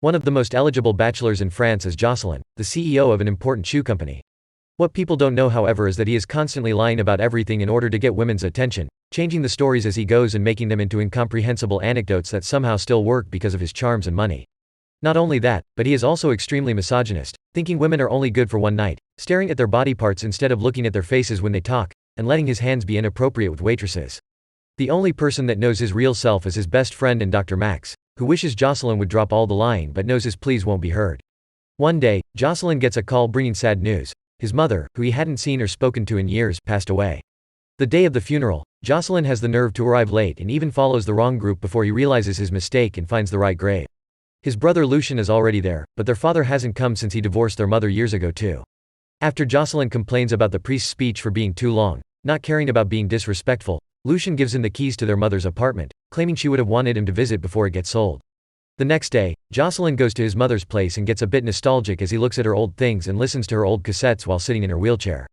One of the most eligible bachelors in France is Jocelyn, the CEO of an important shoe company. What people don't know, however, is that he is constantly lying about everything in order to get women's attention, changing the stories as he goes and making them into incomprehensible anecdotes that somehow still work because of his charms and money. Not only that, but he is also extremely misogynist, thinking women are only good for one night, staring at their body parts instead of looking at their faces when they talk, and letting his hands be inappropriate with waitresses. The only person that knows his real self is his best friend and Dr. Max, who wishes Jocelyn would drop all the lying but knows his pleas won't be heard. One day, Jocelyn gets a call bringing sad news. His mother, who he hadn't seen or spoken to in years, passed away. The day of the funeral, Jocelyn has the nerve to arrive late and even follows the wrong group before he realizes his mistake and finds the right grave. His brother Lucien is already there, but their father hasn't come since he divorced their mother years ago too. After Jocelyn complains about the priest's speech for being too long, not caring about being disrespectful, Lucien gives him the keys to their mother's apartment, claiming she would have wanted him to visit before it gets sold. The next day, Jocelyn goes to his mother's place and gets a bit nostalgic as he looks at her old things and listens to her old cassettes while sitting in her wheelchair.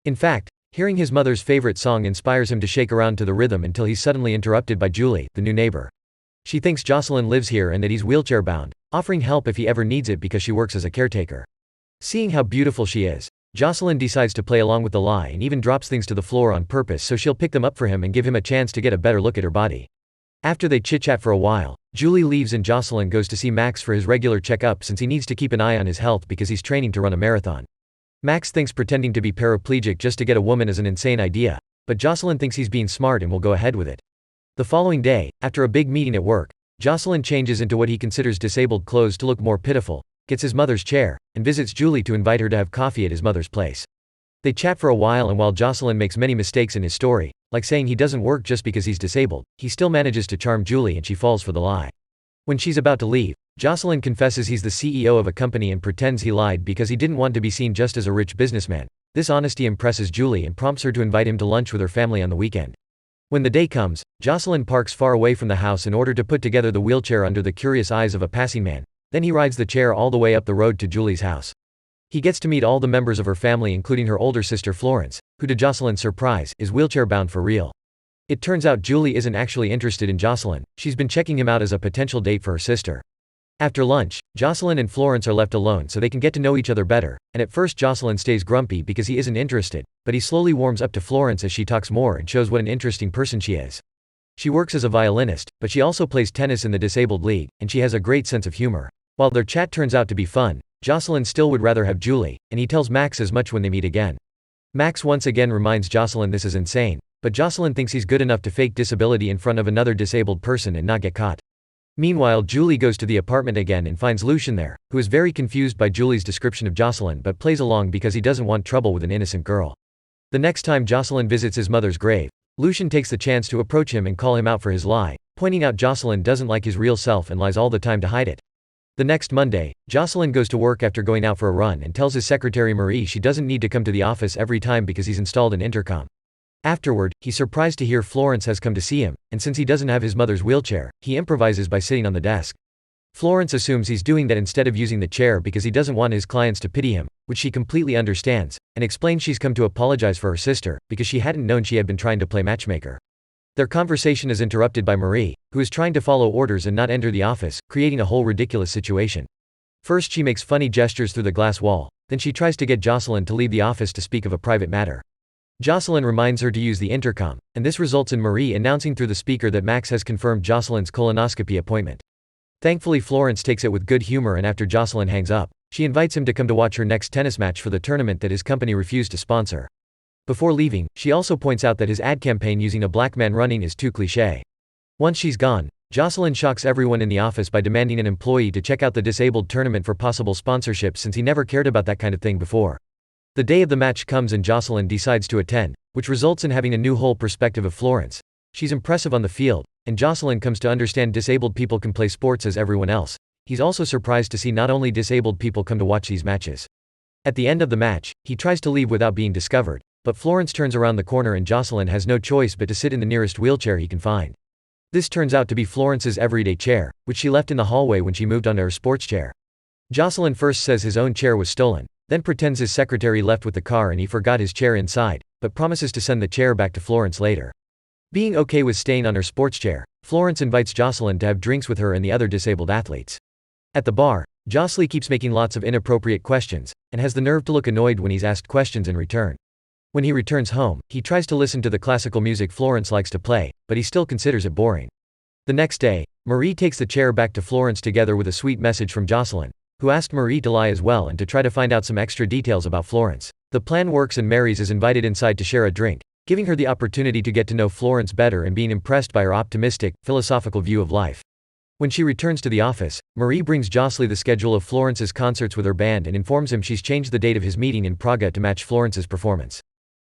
In fact, hearing his mother's favorite song inspires him to shake around to the rhythm until he's suddenly interrupted by Julie, the new neighbor. She thinks Jocelyn lives here and that he's wheelchair-bound, offering help if he ever needs it because she works as a caretaker. Seeing how beautiful she is, Jocelyn decides to play along with the lie and even drops things to the floor on purpose so she'll pick them up for him and give him a chance to get a better look at her body. After they chit-chat for a while, Julie leaves and Jocelyn goes to see Max for his regular checkup since he needs to keep an eye on his health because he's training to run a marathon. Max thinks pretending to be paraplegic just to get a woman is an insane idea, but Jocelyn thinks he's being smart and will go ahead with it. The following day, after a big meeting at work, Jocelyn changes into what he considers disabled clothes to look more pitiful, gets his mother's chair, and visits Julie to invite her to have coffee at his mother's place. They chat for a while and while Jocelyn makes many mistakes in his story, like saying he doesn't work just because he's disabled, he still manages to charm Julie and she falls for the lie. When she's about to leave, Jocelyn confesses he's the CEO of a company and pretends he lied because he didn't want to be seen just as a rich businessman. This honesty impresses Julie and prompts her to invite him to lunch with her family on the weekend. When the day comes, Jocelyn parks far away from the house in order to put together the wheelchair under the curious eyes of a passing man. Then he rides the chair all the way up the road to Julie's house. He gets to meet all the members of her family including her older sister Florence, who to Jocelyn's surprise, is wheelchair-bound for real. It turns out Julie isn't actually interested in Jocelyn, she's been checking him out as a potential date for her sister. After lunch, Jocelyn and Florence are left alone so they can get to know each other better, and at first Jocelyn stays grumpy because he isn't interested, but he slowly warms up to Florence as she talks more and shows what an interesting person she is. She works as a violinist, but she also plays tennis in the disabled league, and she has a great sense of humor. While their chat turns out to be fun, Jocelyn still would rather have Julie, and he tells Max as much when they meet again. Max once again reminds Jocelyn this is insane, but Jocelyn thinks he's good enough to fake disability in front of another disabled person and not get caught. Meanwhile, Julie goes to the apartment again and finds Lucien there, who is very confused by Julie's description of Jocelyn but plays along because he doesn't want trouble with an innocent girl. The next time Jocelyn visits his mother's grave, Lucien takes the chance to approach him and call him out for his lie, pointing out Jocelyn doesn't like his real self and lies all the time to hide it. The next Monday, Jocelyn goes to work after going out for a run and tells his secretary Marie she doesn't need to come to the office every time because he's installed an intercom. Afterward, he's surprised to hear Florence has come to see him, and since he doesn't have his mother's wheelchair, he improvises by sitting on the desk. Florence assumes he's doing that instead of using the chair because he doesn't want his clients to pity him, which she completely understands, and explains she's come to apologize for her sister, because she hadn't known she had been trying to play matchmaker. Their conversation is interrupted by Marie, who is trying to follow orders and not enter the office, creating a whole ridiculous situation. First she makes funny gestures through the glass wall, then she tries to get Jocelyn to leave the office to speak of a private matter. Jocelyn reminds her to use the intercom, and this results in Marie announcing through the speaker that Max has confirmed Jocelyn's colonoscopy appointment. Thankfully Florence takes it with good humor and after Jocelyn hangs up, she invites him to come to watch her next tennis match for the tournament that his company refused to sponsor. Before leaving, she also points out that his ad campaign using a black man running is too cliché. Once she's gone, Jocelyn shocks everyone in the office by demanding an employee to check out the disabled tournament for possible sponsorship since he never cared about that kind of thing before. The day of the match comes and Jocelyn decides to attend, which results in having a new whole perspective of Florence. She's impressive on the field, and Jocelyn comes to understand disabled people can play sports as everyone else. He's also surprised to see not only disabled people come to watch these matches. At the end of the match, he tries to leave without being discovered, but Florence turns around the corner and Jocelyn has no choice but to sit in the nearest wheelchair he can find. This turns out to be Florence's everyday chair, which she left in the hallway when she moved onto her sports chair. Jocelyn first says his own chair was stolen, then pretends his secretary left with the car and he forgot his chair inside, but promises to send the chair back to Florence later. Being okay with staying on her sports chair, Florence invites Jocelyn to have drinks with her and the other disabled athletes. At the bar, Jocelyn keeps making lots of inappropriate questions, and has the nerve to look annoyed when he's asked questions in return. When he returns home, he tries to listen to the classical music Florence likes to play, but he still considers it boring. The next day, Marie takes the chair back to Florence together with a sweet message from Jocelyn, who asked Marie to lie as well and to try to find out some extra details about Florence. The plan works and Mary's is invited inside to share a drink, giving her the opportunity to get to know Florence better and being impressed by her optimistic, philosophical view of life. When she returns to the office, Marie brings Jocelyn the schedule of Florence's concerts with her band and informs him she's changed the date of his meeting in Praga to match Florence's performance.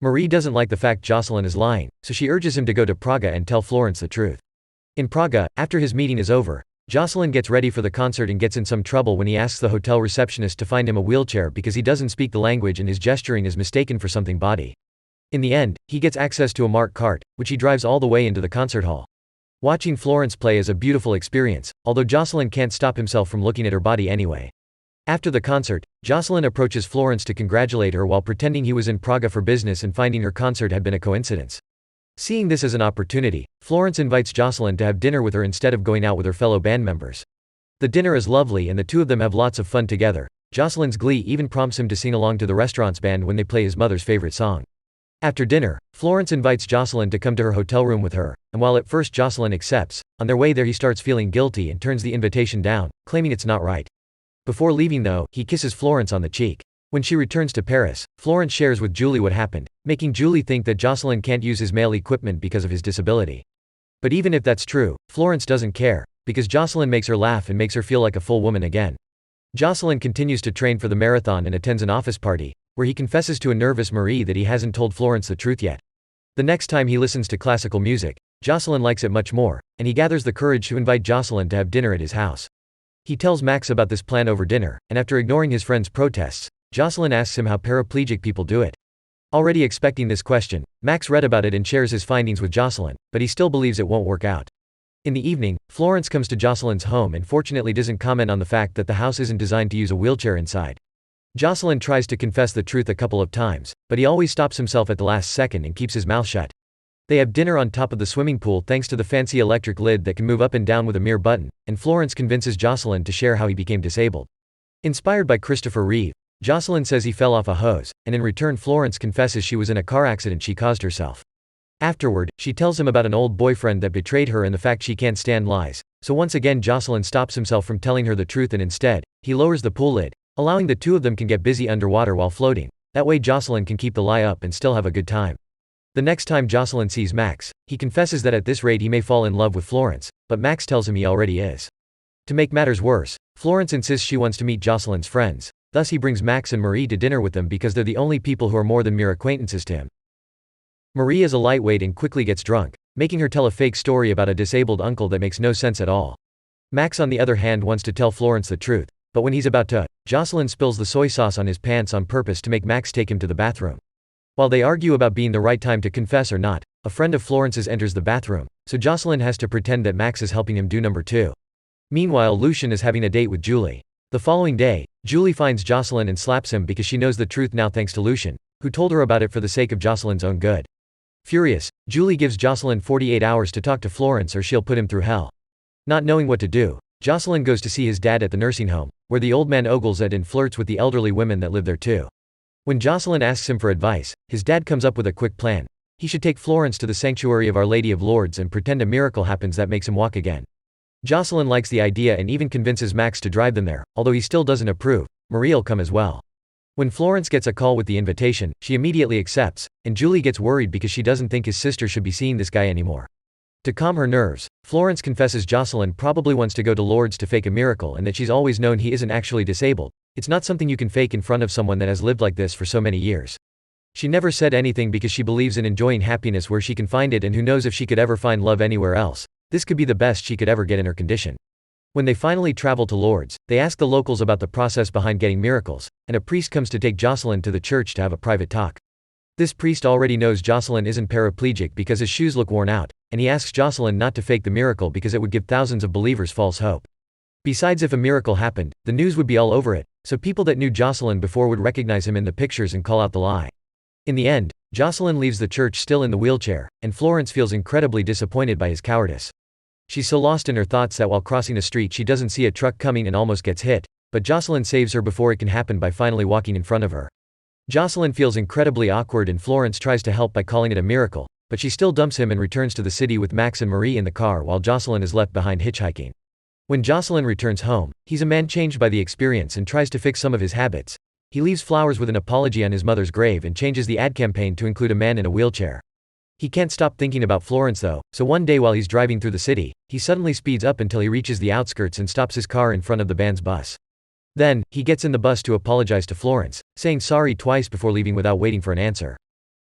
Marie doesn't like the fact Jocelyn is lying, so she urges him to go to Praga and tell Florence the truth. In Praga, after his meeting is over, Jocelyn gets ready for the concert and gets in some trouble when he asks the hotel receptionist to find him a wheelchair because he doesn't speak the language and his gesturing is mistaken for something bawdy. In the end, he gets access to a marked cart, which he drives all the way into the concert hall. Watching Florence play is a beautiful experience, although Jocelyn can't stop himself from looking at her body anyway. After the concert, Jocelyn approaches Florence to congratulate her while pretending he was in Praga for business and finding her concert had been a coincidence. Seeing this as an opportunity, Florence invites Jocelyn to have dinner with her instead of going out with her fellow band members. The dinner is lovely and the two of them have lots of fun together. Jocelyn's glee even prompts him to sing along to the restaurant's band when they play his mother's favorite song. After dinner, Florence invites Jocelyn to come to her hotel room with her, and while at first Jocelyn accepts, on their way there he starts feeling guilty and turns the invitation down, claiming it's not right. Before leaving though, he kisses Florence on the cheek. When she returns to Paris, Florence shares with Julie what happened, making Julie think that Jocelyn can't use his male equipment because of his disability. But even if that's true, Florence doesn't care, because Jocelyn makes her laugh and makes her feel like a full woman again. Jocelyn continues to train for the marathon and attends an office party, where he confesses to a nervous Marie that he hasn't told Florence the truth yet. The next time he listens to classical music, Jocelyn likes it much more, and he gathers the courage to invite Jocelyn to have dinner at his house. He tells Max about this plan over dinner, and after ignoring his friend's protests, Jocelyn asks him how paraplegic people do it. Already expecting this question, Max read about it and shares his findings with Jocelyn, but he still believes it won't work out. In the evening, Florence comes to Jocelyn's home and fortunately doesn't comment on the fact that the house isn't designed to use a wheelchair inside. Jocelyn tries to confess the truth a couple of times, but he always stops himself at the last second and keeps his mouth shut. They have dinner on top of the swimming pool thanks to the fancy electric lid that can move up and down with a mere button, and Florence convinces Jocelyn to share how he became disabled. Inspired by Christopher Reeve, Jocelyn says he fell off a hose, and in return Florence confesses she was in a car accident she caused herself. Afterward, she tells him about an old boyfriend that betrayed her and the fact she can't stand lies, so once again Jocelyn stops himself from telling her the truth and instead, he lowers the pool lid, allowing the two of them can get busy underwater while floating. That way Jocelyn can keep the lie up and still have a good time. The next time Jocelyn sees Max, he confesses that at this rate he may fall in love with Florence, but Max tells him he already is. To make matters worse, Florence insists she wants to meet Jocelyn's friends, thus he brings Max and Marie to dinner with them because they're the only people who are more than mere acquaintances to him. Marie is a lightweight and quickly gets drunk, making her tell a fake story about a disabled uncle that makes no sense at all. Max on the other hand wants to tell Florence the truth, but when he's about to, Jocelyn spills the soy sauce on his pants on purpose to make Max take him to the bathroom. While they argue about being the right time to confess or not, a friend of Florence's enters the bathroom, so Jocelyn has to pretend that Max is helping him do number 2. Meanwhile Lucien is having a date with Julie. The following day, Julie finds Jocelyn and slaps him because she knows the truth now thanks to Lucien, who told her about it for the sake of Jocelyn's own good. Furious, Julie gives Jocelyn 48 hours to talk to Florence or she'll put him through hell. Not knowing what to do, Jocelyn goes to see his dad at the nursing home, where the old man ogles at and flirts with the elderly women that live there too. When Jocelyn asks him for advice, his dad comes up with a quick plan. He should take Florence to the sanctuary of Our Lady of Lourdes and pretend a miracle happens that makes him walk again. Jocelyn likes the idea and even convinces Max to drive them there, although he still doesn't approve. Marie'll come as well. When Florence gets a call with the invitation, she immediately accepts, and Julie gets worried because she doesn't think his sister should be seeing this guy anymore. To calm her nerves, Florence confesses Jocelyn probably wants to go to Lourdes to fake a miracle and that she's always known he isn't actually disabled. It's not something you can fake in front of someone that has lived like this for so many years. She never said anything because she believes in enjoying happiness where she can find it, and who knows if she could ever find love anywhere else. This could be the best she could ever get in her condition. When they finally travel to Lourdes, they ask the locals about the process behind getting miracles, and a priest comes to take Jocelyn to the church to have a private talk. This priest already knows Jocelyn isn't paraplegic because his shoes look worn out, and he asks Jocelyn not to fake the miracle because it would give thousands of believers false hope. Besides, if a miracle happened, the news would be all over it, so people that knew Jocelyn before would recognize him in the pictures and call out the lie. In the end, Jocelyn leaves the church still in the wheelchair, and Florence feels incredibly disappointed by his cowardice. She's so lost in her thoughts that while crossing the street she doesn't see a truck coming and almost gets hit, but Jocelyn saves her before it can happen by finally walking in front of her. Jocelyn feels incredibly awkward and Florence tries to help by calling it a miracle, but she still dumps him and returns to the city with Max and Marie in the car while Jocelyn is left behind hitchhiking. When Jocelyn returns home, he's a man changed by the experience and tries to fix some of his habits. He leaves flowers with an apology on his mother's grave and changes the ad campaign to include a man in a wheelchair. He can't stop thinking about Florence though, so one day while he's driving through the city, he suddenly speeds up until he reaches the outskirts and stops his car in front of the band's bus. Then, he gets in the bus to apologize to Florence, saying sorry twice before leaving without waiting for an answer.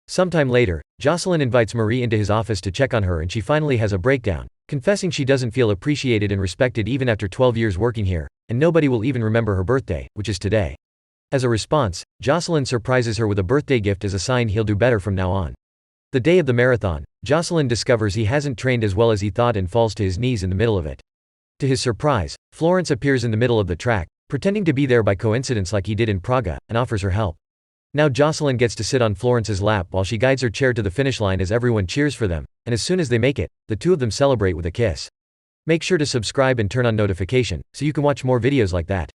Sometime later, Jocelyn invites Marie into his office to check on her and she finally has a breakdown, confessing she doesn't feel appreciated and respected even after 12 years working here, and nobody will even remember her birthday, which is today. As a response, Jocelyn surprises her with a birthday gift as a sign he'll do better from now on. The day of the marathon, Jocelyn discovers he hasn't trained as well as he thought and falls to his knees in the middle of it. To his surprise, Florence appears in the middle of the track, pretending to be there by coincidence like he did in Praga, and offers her help. Now Jocelyn gets to sit on Florence's lap while she guides her chair to the finish line as everyone cheers for them, and as soon as they make it, the two of them celebrate with a kiss. Make sure to subscribe and turn on notification, so you can watch more videos like that.